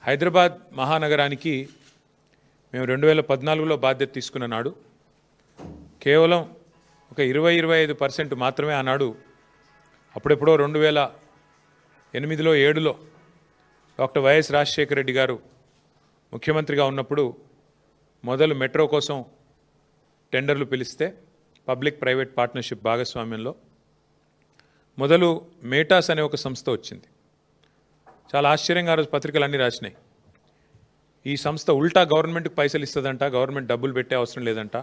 హైదరాబాద్ మహానగరానికి మేము 2014లో బాధ్యత తీసుకున్న నాడు కేవలం ఒక 20-25% మాత్రమే ఆనాడు అప్పుడెప్పుడో 2008లో 7లో డాక్టర్ వైఎస్ రాజశేఖర రెడ్డి గారు ముఖ్యమంత్రిగా ఉన్నప్పుడు మొదలు మెట్రో కోసం టెండర్లు పిలిస్తే పబ్లిక్ ప్రైవేట్ పార్ట్నర్షిప్ భాగస్వామ్యంలో మొదలు మేటాస్ అనే ఒక సంస్థ వచ్చింది. చాలా ఆశ్చర్యంగా ఆ రోజు పత్రికలు అన్నీ రాసినాయి. ఈ సంస్థ ఉల్టా గవర్నమెంట్కి పైసలు ఇస్తుందంట, గవర్నమెంట్ డబ్బులు పెట్టే అవసరం లేదంట,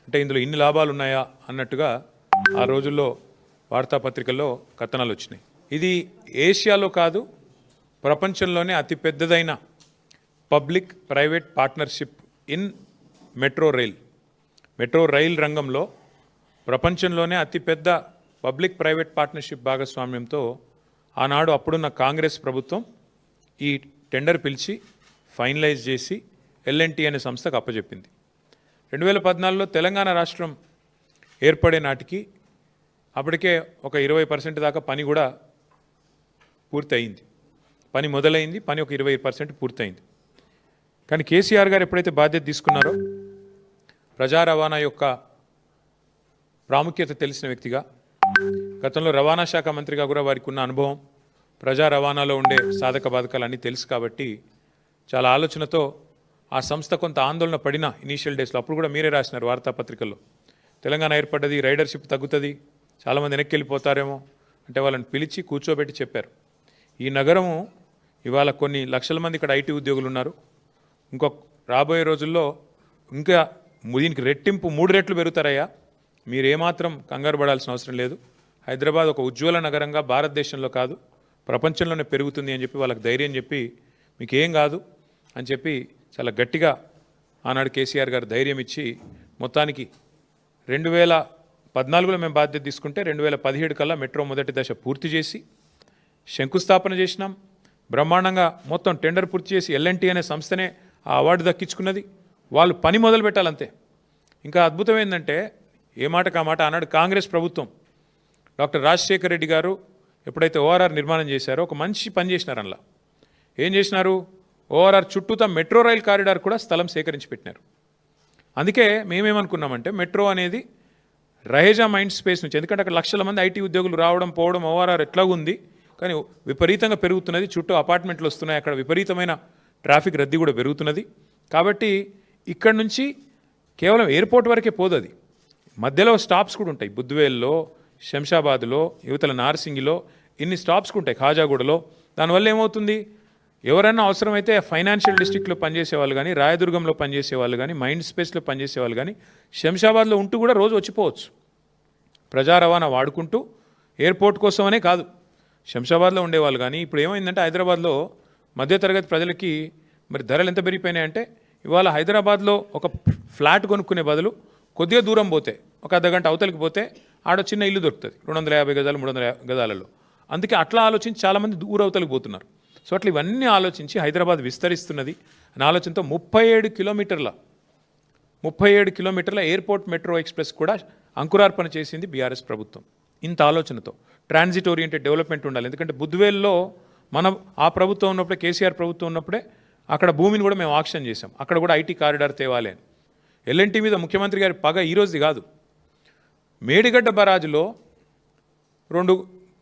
అంటే ఇందులో ఇన్ని లాభాలు ఉన్నాయా అన్నట్టుగా ఆ రోజుల్లో వార్తాపత్రికల్లో కథనాలు వచ్చినాయి. ఇది ఏషియాలో కాదు, ప్రపంచంలోనే అతిపెద్దదైన public private partnership in metro rail రంగంలో ప్రపంచంలోనే అతిపెద్ద పబ్లిక్ ప్రైవేట్ పార్ట్నర్షిప్ భాగస్వామ్యంతో ఆనాడు అప్పుడున్న కాంగ్రెస్ ప్రభుత్వం ఈ టెండర్ పిలిచి ఫైనలైజ్ చేసి ఎల్ఎన్టీ అనే సంస్థకు అప్పచెప్పింది. 2014లో తెలంగాణ రాష్ట్రం ఏర్పడే నాటికి అప్పటికే ఒక 20% దాకా పని కూడా పూర్తయింది. పని మొదలైంది, పని ఒక 20% పూర్తయింది. కానీ కేసీఆర్ గారు ఎప్పుడైతే బాధ్యత తీసుకున్నారో ప్రజా రవాణా యొక్క ప్రాముఖ్యత తెలిసిన వ్యక్తిగా, గతంలో రవాణా శాఖ మంత్రిగా కూడా వారికి ఉన్న అనుభవం, ప్రజా రవాణాలో ఉండే సాధక బాధకాలు అన్నీ తెలుసు కాబట్టి చాలా ఆలోచనతో ఆ సంస్థ కొంత ఆందోళన పడిన ఇనీషియల్ డేస్లో, అప్పుడు కూడా మీరే రాసినారు వార్తాపత్రికల్లో, తెలంగాణ ఏర్పడ్డది, రైడర్షిప్ తగ్గుతుంది, చాలామంది వెనక్కి వెళ్ళిపోతారేమో అంటే వాళ్ళని పిలిచి కూర్చోబెట్టి చెప్పారు. ఈ నగరము ఇవాళ కొన్ని లక్షల మంది ఇక్కడ ఐటీ ఉద్యోగులు ఉన్నారు. ఇంకొక రాబోయే రోజుల్లో ఇంకా దీనికి రెట్టింపు 3 రెట్లు పెరుగుతారయ్యా, మీరు ఏమాత్రం కంగారు పడాల్సిన అవసరం లేదు, హైదరాబాద్ ఒక ఉజ్వల నగరంగా భారతదేశంలో కాదు ప్రపంచంలోనే పెరుగుతుంది అని చెప్పి వాళ్ళకి ధైర్యం చెప్పి మీకు ఏం కాదు అని చెప్పి చాలా గట్టిగా ఆనాడు కేసీఆర్ గారు ధైర్యం ఇచ్చి మొత్తానికి 2014లో మేము బాధ్యత తీసుకుంటే 2017 కల్లా మెట్రో మొదటి దశ పూర్తి చేసి శంకుస్థాపన చేసినాం. బ్రహ్మాండంగా మొత్తం టెండర్ పూర్తి చేసి ఎల్ఎన్టీ అనే సంస్థనే ఆ అవార్డు దక్కించుకున్నది. వాళ్ళు పని మొదలు పెట్టాలంతే. ఇంకా అద్భుతం ఏంటంటే ఏ మాటకు ఆ మాట ఆనాడు కాంగ్రెస్ ప్రభుత్వం డాక్టర్ రాజశేఖర రెడ్డి గారు ఎప్పుడైతే ఓఆర్ఆర్ నిర్మాణం చేశారో ఒక మంచి పని చేసినారు. అందులో ఏం చేసినారు, ఓఆర్ఆర్ చుట్టూతా మెట్రో రైల్ కారిడార్ కూడా స్థలం సేకరించి పెట్టినారు. అందుకే మేమేమనుకున్నామంటే మెట్రో అనేది రహేజా మైండ్ స్పేస్ నుంచి, ఎందుకంటే అక్కడ లక్షల మంది ఐటీ ఉద్యోగులు రావడం పోవడం, ఓఆర్ఆర్ ఎట్లాగుంది కానీ విపరీతంగా పెరుగుతున్నది, చుట్టూ అపార్ట్మెంట్లు వస్తున్నాయి, అక్కడ విపరీతమైన ట్రాఫిక్ రద్దీ కూడా పెరుగుతున్నది. కాబట్టి ఇక్కడ నుంచి కేవలం ఎయిర్పోర్ట్ వరకే పోదు, అది మధ్యలో స్టాప్స్ కూడా ఉంటాయి. బుద్వేల్లో, శంషాబాద్లో, యువతల నార్సింగిలో ఇన్ని స్టాప్స్ ఉంటాయి, ఖాజాగూడలో. దానివల్ల ఏమవుతుంది, ఎవరైనా అవసరమైతే ఫైనాన్షియల్ డిస్ట్రిక్ట్లో పనిచేసేవాళ్ళు కానీ, రాయదుర్గంలో పనిచేసేవాళ్ళు కానీ, మైండ్ స్పేస్లో పనిచేసేవాళ్ళు కానీ శంషాబాద్లో ఉంటూ కూడా రోజు వచ్చిపోవచ్చు. ప్రజా రవాణా వాడుకుంటూ ఎయిర్పోర్ట్ కోసమనే కాదు, శంషాబాద్లో ఉండేవాళ్ళు కానీ. ఇప్పుడు ఏమైందంటే హైదరాబాద్లో మధ్యతరగతి ప్రజలకి మరి ధరలు ఎంత పెరిగిపోయినాయంటే ఇవాళ హైదరాబాద్లో ఒక ఫ్లాట్ కొనుక్కునే బదులు కొద్దిగా దూరం పోతే ఒక అర్ధగంట అవతలికి పోతే ఆడ చిన్న ఇల్లు దొరుకుతుంది 250 గజాలు 300 గజాలలో. అందుకే అట్లా ఆలోచించి చాలామంది దూర అవతలికి పోతున్నారు. సో అట్లా ఇవన్నీ ఆలోచించి హైదరాబాద్ విస్తరిస్తున్నది అనే ఆలోచనతో 37 కిలోమీటర్ల ఎయిర్పోర్ట్ మెట్రో ఎక్స్ప్రెస్ కూడా అంకురార్పణ చేసింది బీఆర్ఎస్ ప్రభుత్వం. ఇంత ఆలోచనతో ట్రాన్సిట్ ఓరియంటెడ్ డెవలప్మెంట్ ఉండాలి. ఎందుకంటే బుద్వేల్లో మనం ఆ ప్రభుత్వం ఉన్నప్పుడే, కేసీఆర్ ప్రభుత్వం ఉన్నప్పుడే అక్కడ భూమిని కూడా మేము ఆక్షన్ చేసాం, అక్కడ కూడా ఐటీ కారిడార్ తేవాలి అని. ఎల్ఎన్టీ మీద ముఖ్యమంత్రి గారి పగ ఈరోజుది కాదు. మేడిగడ్డ బరాజులో 2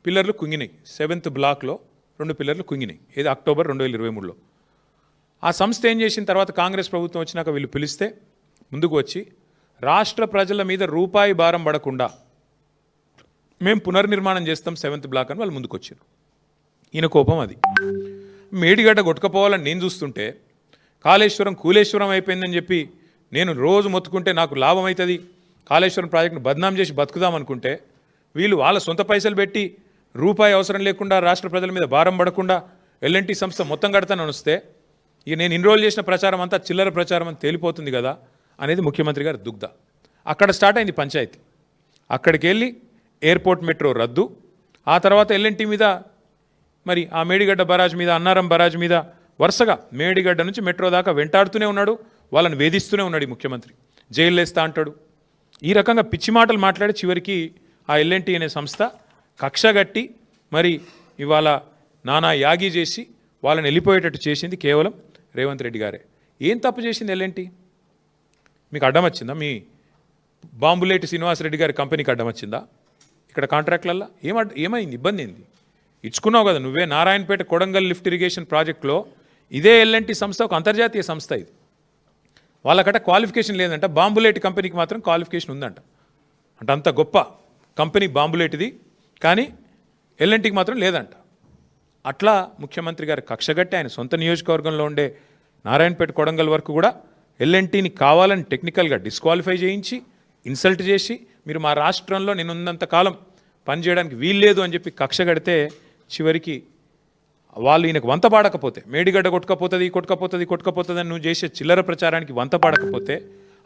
పిల్లర్లు కుంగినాయి, 7th బ్లాక్లో 2 పిల్లర్లు కుంగినాయి, ఇది అక్టోబర్ 2023లో. ఆ సంస్థ ఏం చేసిన తర్వాత కాంగ్రెస్ ప్రభుత్వం వచ్చినాక వీళ్ళు పిలిస్తే ముందుకు వచ్చి రాష్ట్ర ప్రజల మీద రూపాయి భారం పడకుండా మేము పునర్నిర్మాణం చేస్తాం 7th బ్లాక్ అని వాళ్ళు ముందుకు వచ్చారు. ఈయన కోపం అది. మేడిగడ్డ కొట్టుకపోవాలని నేను చూస్తుంటే కాళేశ్వరం కూలేశ్వరం అయిపోయిందని చెప్పి నేను రోజు మొత్తుకుంటే నాకు లాభం అవుతుంది, కాళేశ్వరం ప్రాజెక్టును బద్నాం చేసి బతుకుదాం అనుకుంటే వీళ్ళు వాళ్ళ సొంత పైసలు పెట్టి రూపాయి అవసరం లేకుండా రాష్ట్ర ప్రజల మీద భారం పడకుండా ఎల్ఎన్టీ సంస్థ మొత్తం కడతానని వస్తే ఇక నేను ఇన్రోల్ చేసిన ప్రచారం అంతా చిల్లర ప్రచారం అని తేలిపోతుంది కదా అనేది ముఖ్యమంత్రి గారి దుగ్ధ. అక్కడ స్టార్ట్ అయింది పంచాయతీ. అక్కడికి వెళ్ళి ఎయిర్పోర్ట్ మెట్రో రద్దు, ఆ తర్వాత ఎల్ఎన్టీ మీద మరి ఆ మేడిగడ్డ బరాజ్ మీద, అన్నారం బరాజ్ మీద వరుసగా మేడిగడ్డ నుంచి మెట్రో దాకా వెంటాడుతూనే ఉన్నాడు, వాళ్ళని వేధిస్తూనే ఉన్నాడు ఈ ముఖ్యమంత్రి. జైలు వేస్తా అంటాడు. ఈ రకంగా పిచ్చి మాటలు మాట్లాడి చివరికి ఆ ఎల్ఎన్టీ అనే సంస్థ కక్షగట్టి మరి ఇవాళ నానా యాగి చేసి వాళ్ళని వెళ్ళిపోయేటట్టు చేసింది కేవలం రేవంత్ రెడ్డి గారే. ఏం తప్పు చేసింది ఎల్ఎన్టీ? మీకు అడ్డం వచ్చిందా? మీ బాంబులేటి శ్రీనివాసరెడ్డి గారి కంపెనీకి అడ్డం వచ్చిందా? ఇక్కడ కాంట్రాక్ట్లల్లో ఏమైంది? ఇబ్బంది ఏంది? ఇచ్చుకున్నావు కదా నువ్వే. నారాయణపేట కొడంగల్ లిఫ్ట్ ఇరిగేషన్ ప్రాజెక్టులో ఇదే ఎల్ఎన్టీ సంస్థ ఒక అంతర్జాతీయ సంస్థ. ఇది వాళ్ళకట క్వాలిఫికేషన్ లేదంట, బాంబులేటి కంపెనీకి మాత్రం క్వాలిఫికేషన్ ఉందంట. అంటే అంత గొప్ప కంపెనీ బాంబులేటిది, కానీ ఎల్ఎన్టీకి మాత్రం లేదంట. అట్లా ముఖ్యమంత్రి గారు కక్షగట్టి ఆయన సొంత నియోజకవర్గంలో ఉండే నారాయణపేట కొడంగల్ వరకు కూడా ఎల్ఎన్టీని కావాలని టెక్నికల్గా డిస్క్వాలిఫై చేయించి ఇన్సల్ట్ చేసి మీరు మా రాష్ట్రంలో నేనున్నంత కాలం పనిచేయడానికి వీల్లేదు అని చెప్పి కక్ష కడితే చివరికి వాళ్ళు ఈయనకు వంత పాడకపోతే, మేడిగడ్డ కొట్టుకపోతుంది అని నువ్వు చేసే చిల్లర ప్రచారానికి వంత పాడకపోతే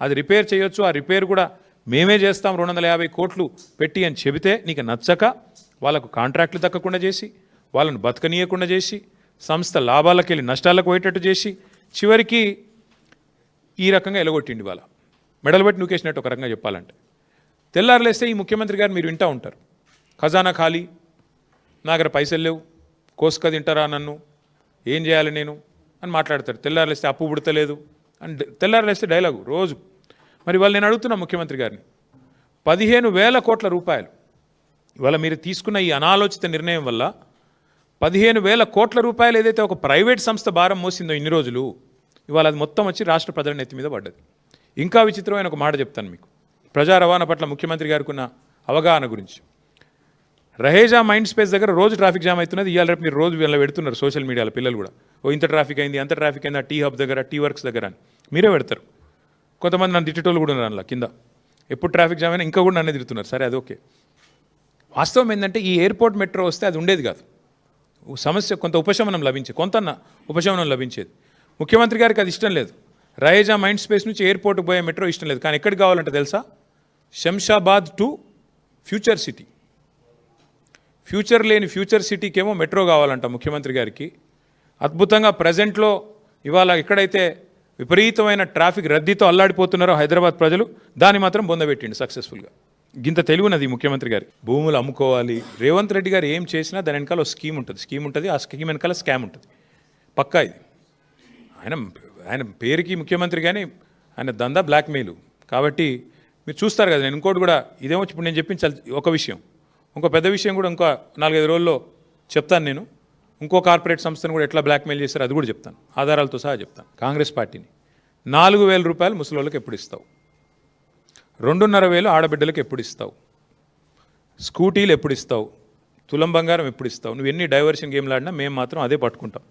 అది రిపేర్ చేయొచ్చు, ఆ రిపేర్ కూడా మేమే చేస్తాం 250 కోట్లు పెట్టి అని చెబితే నీకు నచ్చక వాళ్ళకు కాంట్రాక్టులు దక్కకుండా చేసి, వాళ్ళను బతకనీయకుండా చేసి, సంస్థ లాభాలకు వెళ్ళి నష్టాలకు పోయేటట్టు చేసి చివరికి ఈ రకంగా ఎలగొట్టిండి. వాళ్ళ మెడలు బట్టి నూకేసినట్టు ఒక రకంగా చెప్పాలంటే. తెల్లారులేస్తే ఈ ముఖ్యమంత్రి గారు మీరు వింటూ ఉంటారు, ఖజానా ఖాళీ, నా దగ్గర పైసలు లేవు, కోసుక తింటారా నన్ను, ఏం చేయాలి నేను అని మాట్లాడతారు. తెల్లారులేస్తే అప్పు పుడతలేదు అని తెల్లారులేస్తే డైలాగు రోజు. మరి వాళ్ళు నేను అడుగుతున్నా ముఖ్యమంత్రి గారిని, 15,000 కోట్ల రూపాయలు ఇవాళ మీరు తీసుకున్న ఈ అనాలోచిత నిర్ణయం వల్ల 15,000 కోట్ల రూపాయలు ఏదైతే ఒక ప్రైవేట్ సంస్థ భారం మోసిందో ఇన్ని రోజులు, ఇవాళ అది మొత్తం వచ్చి రాష్ట్ర ప్రజల నెత్తి మీద పడ్డది. ఇంకా విచిత్రమైన ఒక మాట చెప్తాను మీకు, ప్రజా రవాణా పట్ల ముఖ్యమంత్రి గారికి ఉన్న అవగాహన గురించి. రహేజా మైండ్ స్పేస్ దగ్గర రోజు ట్రాఫిక్ జామ్ అవుతున్నది. ఇవాళ రేపు మీరు రోజు వీళ్ళ పెడుతున్నారు సోషల్ మీడియాలో, పిల్లలు కూడా ఇంత ట్రాఫిక్ అయింది, అంత ట్రాఫిక్ అయింది, ఆ టీ హబ్ దగ్గర, టీ వర్క్స్ దగ్గర అని మీరే పెడతారు. కొంతమంది నన్ను తిట్టేటోళ్ళు కూడా ఉన్నారు అందులో కింద, ఎప్పుడు ట్రాఫిక్ జామ్ అయినా ఇంకా కూడా నన్నే తిడుతున్నారు. సరే అది ఓకే. వాస్తవం ఏంటంటే ఈ ఎయిర్పోర్ట్ మెట్రో వస్తే అది ఉండేది కాదు, సమస్య కొంత ఉపశమనం లభించేది. ముఖ్యమంత్రి గారికి అది ఇష్టం లేదు. రహేజా మైండ్ స్పేస్ నుంచి ఎయిర్పోర్ట్కి పోయే మెట్రో ఇష్టం లేదు. కానీ ఎక్కడికి కావాలంటే తెలుసా? Shamshabad to future city. Future లేని ఫ్యూచర్ సిటీకేమో మెట్రో కావాలంట ముఖ్యమంత్రి గారికి. అద్భుతంగా ప్రజెంట్లో ఇవాళ ఎక్కడైతే విపరీతమైన ట్రాఫిక్ రద్దీతో అల్లాడిపోతున్నారో హైదరాబాద్ ప్రజలు, దాన్ని మాత్రం బొందబెట్టిండు సక్సెస్ఫుల్గా. గింత తెలివినది ముఖ్యమంత్రి గారి. భూములు అమ్ముకోవాలి, రేవంత్ రెడ్డి గారు ఏం చేసినా దాని వెనకాల ఒక స్కీమ్ ఉంటుంది. ఆ స్కీమ్ వెనకాల స్కామ్ ఉంటుంది పక్కా. ఇది ఆయన పేరుకి ముఖ్యమంత్రి కానీ ఆయన దందా బ్లాక్మెయిల్. కాబట్టి మీరు చూస్తారు కదా. నేను ఇంకోటి కూడా ఇదేమో ఇప్పుడు నేను చెప్పించాలి ఒక విషయం, ఇంకో పెద్ద విషయం కూడా ఇంకో 4-5 రోజుల్లో చెప్తాను. నేను ఇంకో కార్పొరేట్ సంస్థను కూడా ఎట్లా బ్లాక్మెయిల్ చేస్తారో అది కూడా చెప్తాను, ఆధారాలతో సహా చెప్తాను. కాంగ్రెస్ పార్టీని 4,000 రూపాయలు ముసలోళ్ళకి ఎప్పుడు ఇస్తావు? 2,500 ఆడబిడ్డలకు ఎప్పుడు ఇస్తావు? స్కూటీలు ఎప్పుడు ఇస్తావు? తులం బంగారం ఎప్పుడు ఇస్తావు? నువ్వు ఎన్ని డైవర్షన్ గేమ్లు ఆడినా మేము మాత్రం అదే పట్టుకుంటాం.